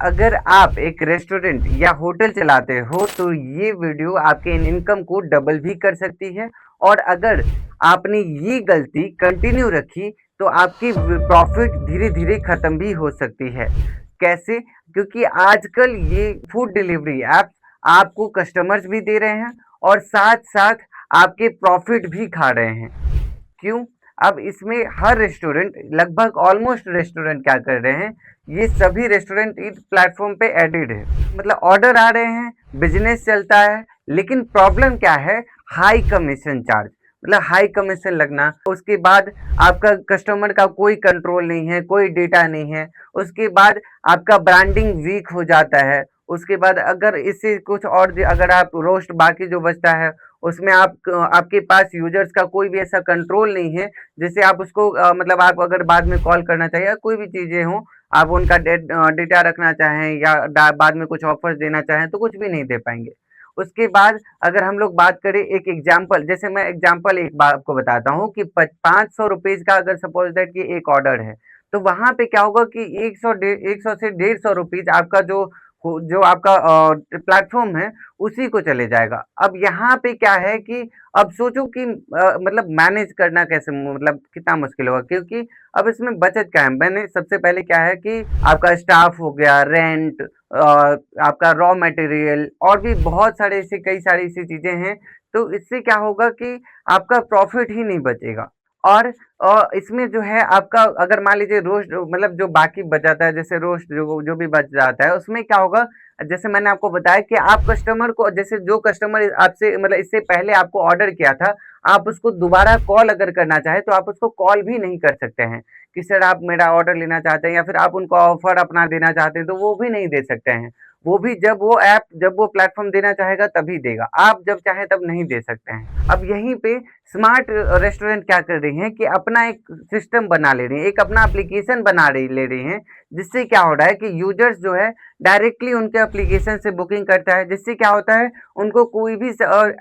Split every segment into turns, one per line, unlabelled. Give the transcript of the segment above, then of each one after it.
अगर आप एक रेस्टोरेंट या होटल चलाते हो तो ये वीडियो आपके इनकम को डबल भी कर सकती है। और अगर आपने ये गलती कंटिन्यू रखी तो आपकी प्रॉफिट धीरे धीरे खत्म भी हो सकती है। कैसे? क्योंकि आजकल ये फूड डिलीवरी ऐप्स आपको कस्टमर्स भी दे रहे हैं और साथ साथ आपके प्रॉफिट भी खा रहे हैं। क्यों? अब इसमें हर रेस्टोरेंट, लगभग ऑलमोस्ट रेस्टोरेंट क्या कर रहे हैं, ये सभी रेस्टोरेंट इस प्लेटफॉर्म पे एडेड है। मतलब ऑर्डर आ रहे हैं, बिजनेस चलता है, लेकिन प्रॉब्लम क्या है? हाई कमीशन चार्ज, मतलब हाई कमीशन लगना। उसके बाद आपका कस्टमर का कोई कंट्रोल नहीं है, कोई डेटा नहीं है। उसके बाद आपका ब्रांडिंग वीक हो जाता है। उसके बाद अगर इससे कुछ और अगर आप रोस्ट बाकी जो बचता है उसमें आपके पास यूजर्स का कोई भी ऐसा कंट्रोल नहीं है जिससे आप उसको मतलब आप अगर बाद में कॉल करना चाहिए या कोई भी चीज़ें हों, आप उनका डेटा रखना चाहें या बाद में कुछ ऑफर्स देना चाहें तो कुछ भी नहीं दे पाएंगे। उसके बाद अगर हम लोग बात करें एक एग्जांपल, जैसे मैं एग्जांपल एक बार आपको बताता हूँ कि 500 रुपीज का अगर सपोज दैट कि एक ऑर्डर है, तो वहां पे क्या होगा कि 100 से 150 रुपीज आपका जो आपका प्लेटफॉर्म है उसी को चले जाएगा। अब यहाँ पे क्या है कि अब सोचो कि मतलब मैनेज करना कैसे, मतलब कितना मुश्किल होगा, क्योंकि अब इसमें बचत क्या है। मैंने सबसे पहले क्या है कि आपका स्टाफ हो गया, रेंट, आपका रॉ मटेरियल और भी बहुत सारे ऐसे कई सारी ऐसी चीजें हैं। तो इससे क्या होगा कि आपका प्रॉफिट ही नहीं बचेगा। और इसमें जो है आपका अगर मान लीजिए रोस्ट, मतलब जो बाकी बच जाता है, जैसे रोस्ट जो जो भी बच जाता है उसमें क्या होगा, जैसे मैंने आपको बताया कि आप कस्टमर को, जैसे जो कस्टमर आपसे मतलब इससे पहले आपको ऑर्डर किया था, आप उसको दोबारा कॉल अगर करना चाहे तो आप उसको कॉल भी नहीं कर सकते हैं कि सर आप मेरा ऑर्डर लेना चाहते हैं, या फिर आप उनको ऑफर अपना देना चाहते हैं तो वो भी नहीं दे सकते हैं। वो भी जब वो ऐप, जब वो प्लेटफॉर्म देना चाहेगा तभी देगा, आप जब चाहे तब नहीं दे सकते हैं। अब यहीं पे स्मार्ट रेस्टोरेंट क्या कर रही हैं कि अपना एक सिस्टम बना ले रही हैं, एक अपना एप्लीकेशन ले रही हैं, जिससे क्या हो रहा है कि यूजर्स जो है डायरेक्टली उनके एप्लीकेशन से बुकिंग करता है, जिससे क्या होता है उनको कोई भी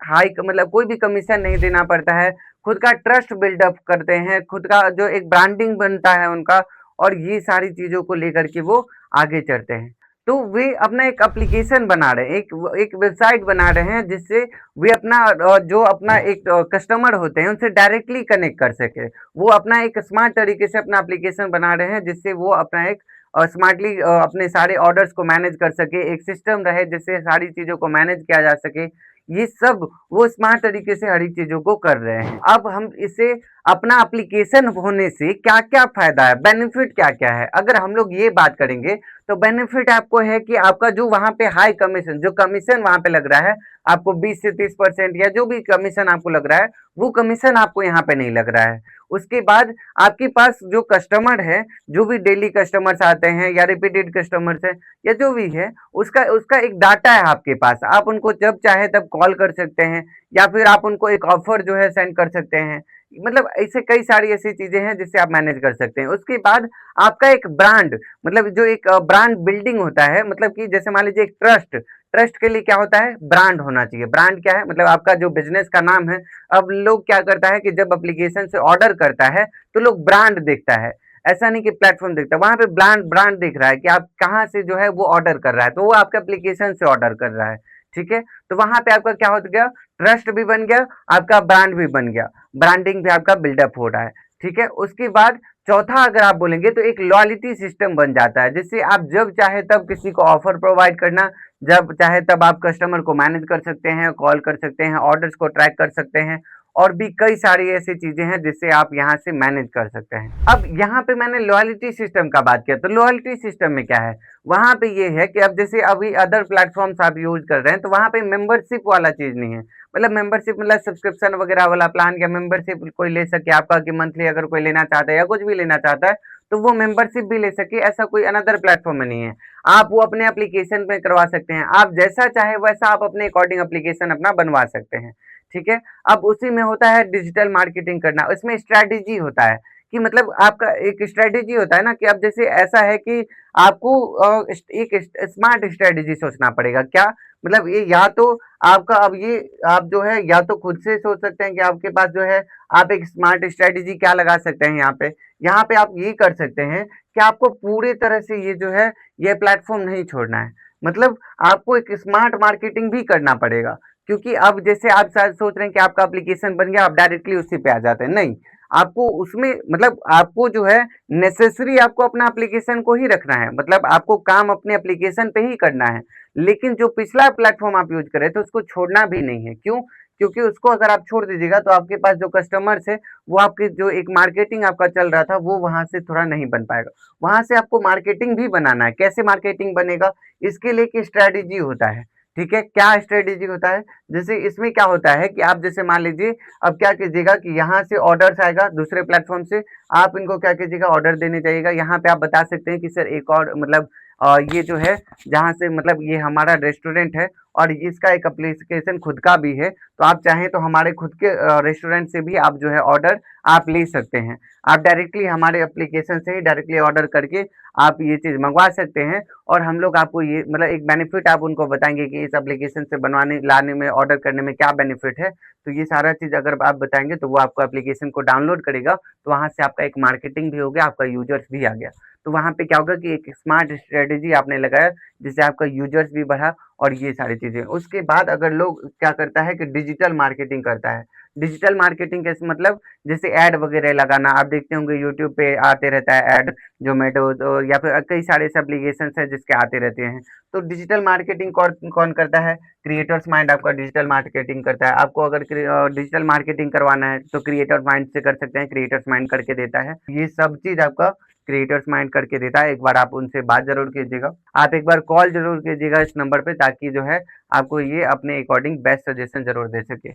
हाई मतलब कोई भी कमीशन नहीं देना पड़ता है। खुद का ट्रस्ट बिल्डअप करते हैं, खुद का जो एक ब्रांडिंग बनता है उनका, और ये सारी चीज़ों को लेकर के वो आगे चलते हैं। तो वे अपना एक एप्लीकेशन बना रहे हैं, एक वेबसाइट बना रहे हैं, जिससे वे अपना जो अपना एक कस्टमर होते हैं उनसे डायरेक्टली कनेक्ट कर सके। वो अपना एक स्मार्ट तरीके से अपना एप्लीकेशन बना रहे हैं, जिससे वो अपना एक स्मार्टली अपने सारे ऑर्डर्स को मैनेज कर सके, एक सिस्टम रहे जिससे सारी चीज़ों को मैनेज किया जा सके। ये सब वो स्मार्ट तरीके से हर एक चीज़ों को कर रहे हैं। अब हम इसे अपना एप्लीकेशन होने से क्या-क्या फ़ायदा है, बेनिफिट क्या-क्या है? अगर हम लोग ये बात करेंगे तो बेनिफिट आपको है कि आपका जो वहाँ पे हाई कमीशन, जो कमीशन वहाँ पे लग रहा है, आपको 20 से 30% या जो भी कमीशन आपको लग रहा है, वो कमीशन आपको यहाँ पे नहीं लग रहा है। उसके बाद आपके पास जो कस्टमर है, जो भी डेली कस्टमर्स आते हैं या रिपीटेड कस्टमर्स हैं या जो भी है, उसका उसका एक डाटा है आपके पास। आप उनको जब चाहे तब कॉल कर सकते हैं या फिर आप उनको एक ऑफर जो है सेंड कर सकते हैं। मतलब ऐसे कई सारी ऐसी चीज़ें हैं जिससे आप मैनेज कर सकते हैं। उसके बाद आपका एक ब्रांड, मतलब जो एक ब्रांड बिल्डिंग होता है, मतलब कि जैसे मान लीजिए एक ट्रस्ट, ट्रस्ट के लिए क्या होता है? ब्रांड होना चाहिए। ब्रांड क्या है? मतलब आपका जो बिज़नेस का नाम है। अब लोग क्या करता है कि जब एप्लीकेशन से ऑर्डर करता है, तो लोग ब्रांड देखता है। ऐसा नहीं कि प्लेटफ़ॉर्म देखता है, वहाँ पे ब्रांड ब्रांड दिख रहा है कि आप कहाँ से जो है वो ऑर्डर कर रहा है, तो वो आपके एप्लीकेशन से ऑर्डर कर रहा है, ठीक है? तो वहाँ पे आपका क्या हो गया? ट्रस्ट भी बन गया, आपका ब्रांड भी बन गया, ब्रांडिंग भी आपका बिल्डअप हो रहा है, ठीक है? उसके बाद चौथा अगर आप बोलेंगे तो एक लॉयल्टी सिस्टम बन जाता है, जिससे आप जब चाहे तब किसी को ऑफर प्रोवाइड करना, जब चाहे तब आप कस्टमर को मैनेज कर सकते हैं, कॉल कर सकते हैं, ऑर्डर्स को ट्रैक कर सकते हैं और भी कई सारी ऐसी चीजें हैं जिससे आप यहाँ से मैनेज कर सकते हैं। अब यहाँ पे मैंने लॉयल्टी सिस्टम का बात किया, तो लॉयल्टी सिस्टम में क्या है? वहाँ पे ये है कि अब जैसे अभी अदर प्लेटफॉर्म्स आप यूज कर रहे हैं तो वहाँ पे मेंबरशिप वाला चीज नहीं है। मतलब मेंबरशिप मतलब सब्सक्रिप्शन वगैरह वाला प्लान, या मेंबरशिप कोई ले सके आपका कि मंथली अगर कोई लेना चाहता है या कुछ भी लेना चाहता है तो वो मेंबरशिप भी ले सके, ऐसा कोई अनदर प्लेटफॉर्म में नहीं है। आप वो अपने एप्लीकेशन में करवा सकते हैं, आप जैसा चाहे वैसा आप अपने अकॉर्डिंग एप्लीकेशन अपना बनवा सकते हैं, ठीक है? अब उसी में होता है डिजिटल मार्केटिंग करना, इसमें स्ट्रैटेजी होता है कि मतलब आपका एक स्ट्रेटेजी होता है ना कि अब जैसे ऐसा है कि आपको एक स्मार्ट स्ट्रेटेजी सोचना पड़ेगा। क्या मतलब ये या तो आपका अब ये आप जो है या तो खुद से सोच सकते हैं कि आपके पास जो है आप एक स्मार्ट स्ट्रेटेजी क्या लगा सकते हैं यहाँ पे आप ये कर सकते हैं कि आपको पूरे तरह से ये जो है ये प्लेटफॉर्म नहीं छोड़ना है। मतलब आपको एक स्मार्ट मार्केटिंग भी करना पड़ेगा, क्योंकि अब जैसे आप शायद सोच रहे हैं कि आपका एप्लीकेशन बन गया, आप डायरेक्टली उसी पे आ जाते हैं, नहीं। आपको उसमें मतलब आपको जो है नेसेसरी आपको अपना एप्लीकेशन को ही रखना है, मतलब आपको काम अपने एप्लीकेशन पे ही करना है। लेकिन जो पिछला प्लेटफॉर्म आप यूज कर रहे थे उसको छोड़ना भी नहीं है। क्यों? क्योंकि उसको अगर आप छोड़ दीजिएगा तो आपके पास जो कस्टमर्स है वो आपके जो एक मार्केटिंग आपका चल रहा था वो वहां से थोड़ा नहीं बन पाएगा। वहां से आपको मार्केटिंग भी बनाना है। कैसे मार्केटिंग बनेगा? इसके लिए एक स्ट्रेटेजी होता है। ठीक है, क्या स्ट्रेटेजी होता है? जैसे इसमें क्या होता है कि आप जैसे मान लीजिए अब क्या कीजिएगा कि यहाँ से ऑर्डर्स आएगा दूसरे प्लेटफॉर्म से, आप इनको क्या कीजिएगा ऑर्डर देने जाइएगा। यहाँ पे आप बता सकते हैं कि सर एक और मतलब ये जो है जहाँ से मतलब ये हमारा रेस्टोरेंट है और इसका एक एप्लीकेशन खुद का भी है, तो आप चाहें तो हमारे खुद के रेस्टोरेंट से भी आप जो है ऑर्डर आप ले सकते हैं। आप डायरेक्टली हमारे एप्लीकेशन से ही डायरेक्टली ऑर्डर करके आप ये चीज़ मंगवा सकते हैं और हम लोग आपको ये मतलब एक बेनिफिट आप उनको बताएंगे कि इस एप्लीकेशन से बनवाने लाने में ऑर्डर करने में क्या बेनिफिट है। तो ये सारा चीज़ अगर आप बताएंगे तो वो आपको एप्लीकेशन को डाउनलोड करेगा, तो वहाँ से आपका एक मार्केटिंग भी हो गया, आपका यूजर्स भी आ गया। तो वहाँ पे क्या होगा कि एक स्मार्ट स्ट्रेटेजी आपने लगाया जिससे आपका यूजर्स भी बढ़ा और ये सारी चीज़ें। उसके बाद अगर लोग क्या करता है कि डिजिटल मार्केटिंग करता है। डिजिटल मार्केटिंग कैसे मतलब जैसे ऐड वगैरह लगाना, आप देखते होंगे यूट्यूब पे आते रहता है ऐड, ज़ोमैटो तो या फिर कई सारे ऐसे एप्लीकेशंस हैं जिसके आते रहते हैं। तो डिजिटल मार्केटिंग कौन कौन करता है? क्रिएटर्स माइंड आपका डिजिटल मार्केटिंग करता है। आपको अगर डिजिटल मार्केटिंग करवाना है तो क्रिएटर्स माइंड से कर सकते हैं, क्रिएटर्स माइंड करके देता है। ये सब चीज़ आपका क्रिएटर्स माइंड करके देता है। एक बार आप उनसे बात ज़रूर कीजिएगा। आप एक बार कॉल ज़रूर कीजिएगा इस नंबर पे ताकि जो है आपको ये अपने अकॉर्डिंग बेस्ट सजेशन ज़रूर दे सके।